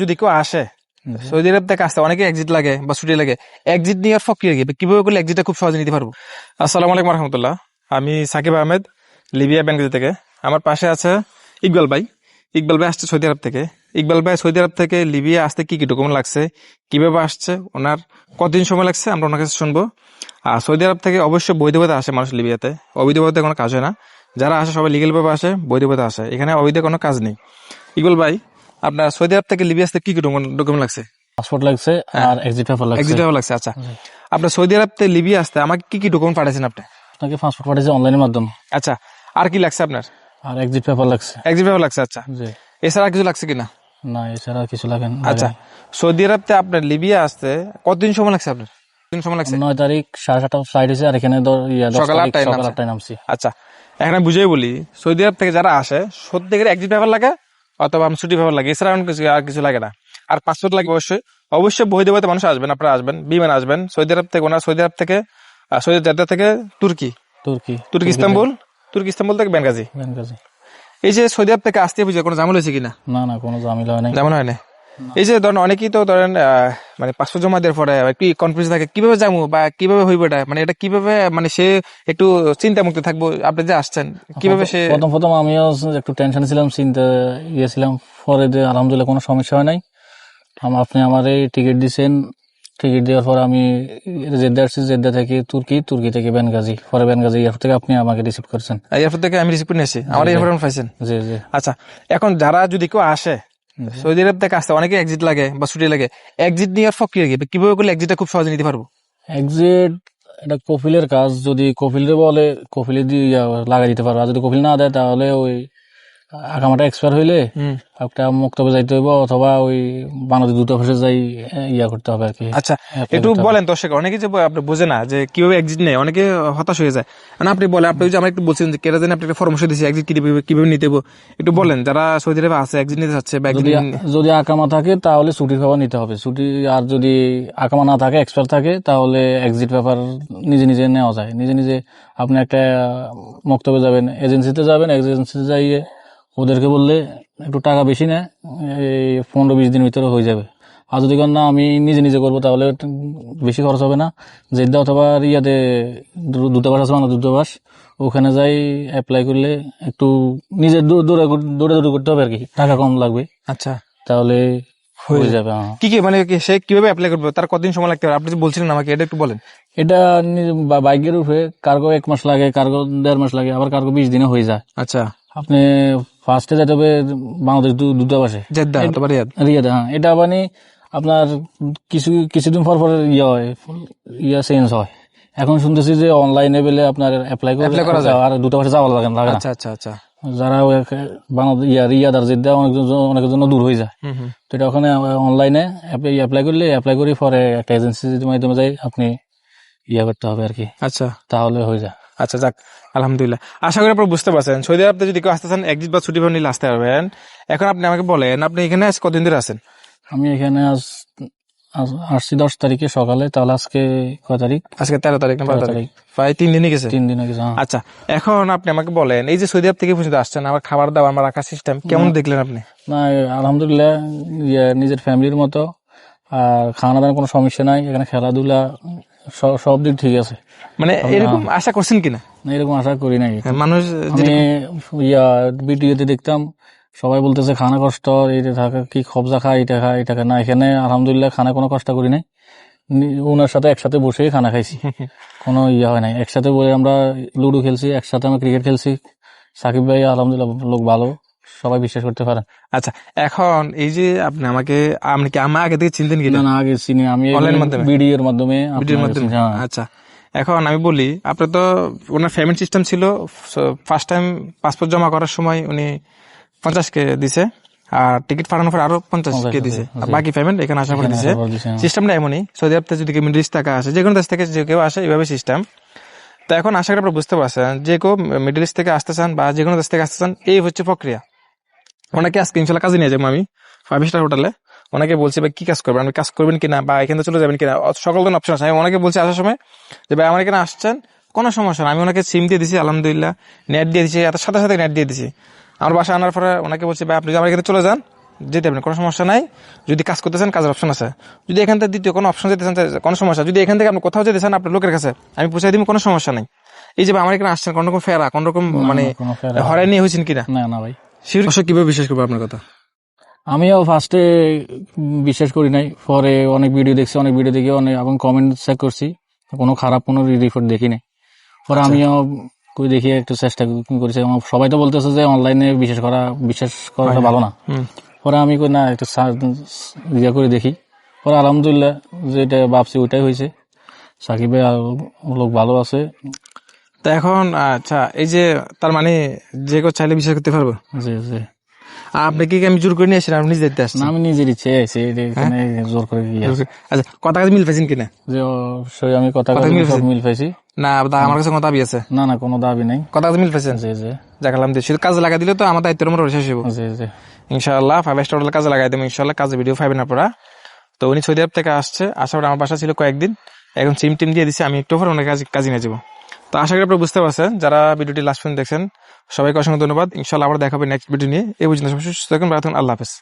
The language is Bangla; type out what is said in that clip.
যদি কেউ আসে সৌদি আরব থেকে আসতে অনেকে এক্সিট লাগে বা ছুটি লাগে, এক্সিট নেওয়ার প্রক্রিয়া কি, কিভাবে করলে এক্সিটটা খুব সহজে নিতে পারবো? আসসালামু আলাইকুম রহমতুল্লাহ, আমি সাকিব আহমেদ, লিবিয়া বেনগাজি থেকে। আমার পাশে আছে ইকবাল ভাই। ইকবাল ভাই আসছে সৌদি আরব থেকে। ইকবাল ভাই সৌদি আরব থেকে লিবিয়া আসতে কি কি ডকুমেন্ট লাগছে, কিভাবে আসছে, ওনার কতদিন সময় লাগছে, আমরা ওনার কাছে শুনবো। আর সৌদি আরব থেকে অবশ্যই বৈধভাবে আসে মানুষ লিবিয়াতে, অবৈধভাবে কোনো কাজ হয় না। যারা আসে সবাই লিগেল ভাবে আসে, বৈধভাবে আসে, এখানে অবৈধ কোনো কাজ নেই। ইকবাল ভাই, আপনার সৌদি আরব থেকে লিবিয়া আসতে কি কি ডকুমেন্ট লাগছে? পাসপোর্ট লাগছে আর এক্সিট পেপার লাগছে। এক্সিট পেপার লাগছে। আচ্ছা, আপনার সৌদি আরব থেকে লিবিয়া আসতে আমাকে কি কি ডকুমেন্ট পাঠাইছেন আপনি? আপনাকে পাসপোর্ট পাঠিয়েছে অনলাইনের মাধ্যমে। আচ্ছা, আর কি লাগছে আপনার? আর এক্সিট পেপার লাগছে। এক্সিট পেপার লাগছে। আচ্ছা, জি। এছাড়া কিছু লাগছে কিনা? না, এছাড়া আর কিছু লাগে না। আচ্ছা, সৌদি আরব থেকে আপনার লিবিয়া আসতে কতদিন সময় লাগছে আপনার? দিন সময় লাগছে? 9 তারিখ 7:30 ফ্লাইট হয়েছে, আর এখানে সকাল 8টায় নামছি। আচ্ছা, এখন আমি বুঝেই বলি, সৌদি আরব থেকে যারা আসে সত্যি এক্সিট পেপার লাগে অথবা ছুটি পেপার লাগে, এছাড়া আর কিছু লাগে না। আর পাসপোর্ট লাগে অবশ্যই। অবশ্যই বৈধভাবে মানুষ আসবেন, আপনারা আসবেন, বিমান আসবেন সৌদি আরব থেকে। ওনার সৌদি আরব থেকে সৌদি জেদ্দা থেকে তুর্কি ইস্তাম্বুল থেকে বেনগাজি। এই যে সৌদি আরব থেকে আসতে বুঝে কোনো ঝামেলা হয়েছে কিনা? না, কোনো ঝামেলা হয় নাই। ঝামেলা হয় না। এই যে ধরেন অনেকেই তো ধরেন মানে পাসপোর্ট জমা দেওয়ার পরে কি কনফিউজ থাকে, কিভাবে যাবো বা কিভাবে হইবে এটা, মানে এটা কিভাবে, মানে সে একটু চিন্তা মুক্ত থাকবো। আপনি যে আসছেন কিভাবে সে প্রথম আমিও একটু টেনশন ছিলাম, চিন্তা ছিলাম। পরে যে আলহামদুলিল্লাহ কোনো সমস্যা হয় নাই। আপনি আমার এই টিকিট দিচ্ছেন, টিকিট দেওয়ার পর আমি জেদ্দা আসছি, জেদ্দা থেকে তুর্কি থেকে বেনগাজি, পরে বেনগাজি এয়ারপোর্ট থেকে আপনি আমাকে রিসিভ করছেন। এয়ারপোর্ট থেকে আমি রিসিভ করে নিয়েছি, আমার এয়ারপোর্ট পাইছেন? জি জি। আচ্ছা, এখন যারা যদি কেউ আসে সৌদি আরব থেকে আসতে অনেকে এক্সিট লাগে বা ছুটি লাগে, এক্সিট নেওয়ার প্রক্রিয়া কি, কিভাবে করলে এক্সিটটা খুব সহজে নিতে পারবো? এক্সিট এটা কফিলের কাজ, যদি কফিলে বলে কফিলে দিয়ে লাগাই দিতে পারবো, আর যদি কফিল না দেয় তাহলে ওই আকামাটা এক্সপায়ার হইলে একটা মুক্তবে যাইতে হইব, অথবা ওই বাংলাদেশ দূতাবাসে যাই করতে হবে আর কি। আচ্ছা, একটু বলেন দর্শক, অনেকে যে আপনি বোঝে না যে কিভাবে এক্সিট নেয়, অনেকে হতাশ হয়ে যায়। আপনি বলেন, আপনি যে আমার একটু বলছেন যে কেরা জানি আপনি একটা পরামর্শ দিয়েছি এক্সিট কিভাবে নিতে হবে, একটু বলেন যারা সৌদি আরবে আছে এক্সিট নিতে চাচ্ছে। যদি আকামা থাকে তাহলে ছুটির পেপার নিতে হবে, ছুটি। আর যদি আকামা না থাকে, এক্সপায়ার থাকে, তাহলে এক্সিট পেপার নিজে নেওয়া যায়। নিজে আপনি একটা মুক্তবে যাবেন, এজেন্সিতে যাবেন, এজেন্সিতে যাইয়ে ওদেরকে বললে একটু টাকা বেশি নেয়, এই 15-20 দিনের ভিতরে হয়ে যাবে। আর যদি না আমি নিজে করবো তাহলে বেশি খরচ হবে না। জেদ্দা অথবা ইয়াতে দূতাবাস আছে, বাংলা দূতাবাস, ওখানে যাই অ্যাপ্লাই করলে একটু নিজের দৌড়াদৌড়ি করতে হবে আর কি, টাকা কম লাগবে। আচ্ছা, তাহলে হয়ে যাবে। কি মানে সে কিভাবে অ্যাপ্লাই করবে, তার কতদিন সময় লাগতে পারে? আপনি বলছিলেন আমাকে, এটা একটু বলেন। এটা বাইকের উপরে, কার্গো 1 মাস লাগে, কার্গো 1.5 মাস লাগে, আবার কার্গো 20 দিনে হয়ে যায়। আচ্ছা, আপনি ফার্স্টে যেতে হবে বাংলাদেশ দূতাবাসে, জেদ্দা অথবা রিয়াদ। হ্যাঁ। এটা মানে আপনার কিছুদিন পর চেঞ্জ হয়। এখন শুনতেছি যে অনলাইনে বেলে আপনার অ্যাপ্লাই করা যায়, আর দূতাবাসে যাওয়া লাগে না। আচ্ছা আচ্ছা আচ্ছা। যারা বাংলাদেশ রিয়াদ আর জেদ্দা অনেকের জন্য দূর হয়ে যায়, তো এটা ওখানে অনলাইনে অ্যাপ্লাই করে পরে একটা এজেন্সির মাধ্যমে যাই আপনি করতে হবে আর কি। আচ্ছা, তাহলে হয়ে যায়। আচ্ছা, যাক আলহামদুলিল্লাহ। আশা করি আপনারা বুঝতে পারছেন, সৌদি আরবে যদি কেউ আসতে চান এক্সিট বা ছুটি পেপার নিলে আসতে পারবেন। এখন আপনি আমাকে বলেন, আপনি এখানে কতদিন ধরে আছেন? আমি এখানে আসছি 10 তারিখে সকালে, তাহলে আজকে কয় তারিখ? আজকে 13 তারিখ না 12 তারিখ, প্রায় 3 দিনই গেছে। 3 দিন গেছে। আচ্ছা, এখন আপনি আমাকে বলেন, এই যে সৌদি আরব থেকে পর্যন্ত আসছেন, আমার খাবার দাবার, আমার রাখার সিস্টেম কেমন দেখলেন আপনি? না, আলহামদুলিল্লাহ নিজের ফ্যামিলির মতো, আর খাওয়া দাওয়ার কোনো সমস্যা নাই, এখানে খেলাধুলা সব দিক ঠিক আছে। মানে এরকম আশা করছেন কিনা? না, এরকম আশা করি নাই। মানুষ আমি ভিডিওতে দেখতাম সবাই বলতেছে খানা কষ্ট, এইটা থাকা কি খবজা খা, এটা খা না। এখানে আলহামদুলিল্লাহ খানা কোনো কষ্ট করি নাই, ওনার সাথে একসাথে বসেই খানা খাইছি, কোনো হয় নাই। একসাথে বলে আমরা লুডো খেলছি, একসাথে আমরা ক্রিকেট খেলছি। সাকিব ভাই আলহামদুলিল্লাহ লোক ভালো, সবাই বিশ্বাস করতে পারেন। আচ্ছা, এখন এই যে আপনি কি আমার আগে থেকে চিনতেন কিনা? না, আগে চিনি, আমি ভিডিওর মাধ্যমে। আচ্ছা, এখন আমি বলি, আপনার তো ওনার পেমেন্ট সিস্টেম ছিল, ফার্স্ট টাইম পাসপোর্ট জমা করার সময় উনি 50K দিছে, আর টিকিট ফাটানোর পর আরো 50K দিছে, বাকি পেমেন্ট এখানে আসার পর দিছে। সিস্টেমটা এমনই, সৌদি আরব থেকে যদি কেউ মিডল ইস্ট থেকে আসে, যে কোনো দেশ থেকে যে কেউ আসে, এইভাবে সিস্টেম। তো এখন আশা করি আপনারা বুঝতে পারছেন, যে কেউ মিডল ইস্ট থেকে আসতে চান বা যে কোনো দেশ থেকে আসতে চান, এই হচ্ছে প্রক্রিয়া। ওনাকে আজকে ইনশাল্লাহ কাজে নিয়ে যাবো আমি 5 স্টার হোটেলে। ওনাকে বলছি ভাই কি কাজ করবেন, আপনি কাজ করবেন কিনা বা এখান থেকে চলে যাবেন কিনা, সকল ধরনের অপশন আছে। আমি ওনাকে বলছি আসার সময় যে ভাই আমার এখানে আসছেন, কোনো সমস্যা না। আমি ওনাকে সিম দিয়ে দিছি, আলহামদুলিল্লাহ নেট দিয়ে দিছি, এত সাথে সাথে নেট দিয়ে দিছি। আমার বাসা আনার পরে ওনাকে বলছি ভাই আপনি আমার এখানে চলে যান, যেতে পারেন, কোনো সমস্যা নাই। যদি কাজ করতে চান কাজের অপশন আছে, যদি এখান থেকে দ্বিতীয় কোনো অপশন যেতে চান কোনো সমস্যা, যদি এখান থেকে আপনি কোথাও যেতে চান আপনার লোকের কাছে আমি পৌঁছাই দিব, কোনো সমস্যা নাই। এই যে আমার এখানে আসছেন কোনো রকম ফেরা, কোনো রকম মানে কোনো ফেরা- হয়রানি হয়েছেন কিনা? না না ভাই, শিওর কিভাবে বিশ্বাস করবো আপনার কথা? আমিও ফার্স্টে বিশ্বাস করি নাই, পরে অনেক ভিডিও দেখছি, অনেক ভিডিও দেখে অনেক এবং কমেন্ট চেক করছি, কোনো খারাপ কোনো রিপোর্ট দেখি নাই। পরে আমিও কই দেখি একটু চেষ্টা করেছি। সবাই তো বলতেছে যে অনলাইনে বিশ্বাস করাটা ভালো না। পরে আমি কই না একটু ইয়ে করে দেখি। পরে আলহামদুলিল্লাহ যেটা ভাবছি ওইটাই হয়েছে। সাকিব ভাই লোক ভালো আছে। তা এখন আচ্ছা, এই যে তার মানে যে কেউ চাইলে বিশ্বাস করতে পারবো? জি জি। আপনি কি আমি জোর করে নিয়ে আসছেন, আপনি নিজে দেখতে আসছেন? না, আমি নিজের ইচ্ছে আছি, এখানে জোর করে গিয়ে আচ্ছা, কথা কাজে মিল পাইছেন কিনা? যে অবশ্যই আমি কথা মিল পাইছি। না আমার কাছে কোনো দাবি আছে? না না, কোনো দাবি নাই। কথা কাজে মিল পাইছেন? জি জি দেখালাম দিয়ে শুধু কাজে লাগা দিলে তো আমার দায়িত্বের মধ্যে শেষ হবো জি জি। ইনশাআল্লাহ। 5 স্টার হোটেলে কাজে লাগাই দেবো ইনশাআল্লাহ, কাজে ভিডিও পাইবেন আপনারা। তো উনি সৌদি আরব থেকে আসছে, আসার পর আমার বাসা ছিল কয়েকদিন, এখন সিম টিম দিয়ে দিচ্ছে, আমি একটু পর অনেক কাজে নিয়ে যাবো। তো আশা করি আপনারা বুঝতে পারছেন, যারা ভিডিওটি লাস্ট পর্যন্ত দেখছেন সবাইকে অসংখ্য ধন্যবাদ। ইনশাআল্লাহ আবার দেখা হবে নেক্সট ভিডিও নিয়ে। এই পর্যন্ত সবাই সুস্থ থাকুন, ভালো থাকুন, আল্লাহ হাফেজ।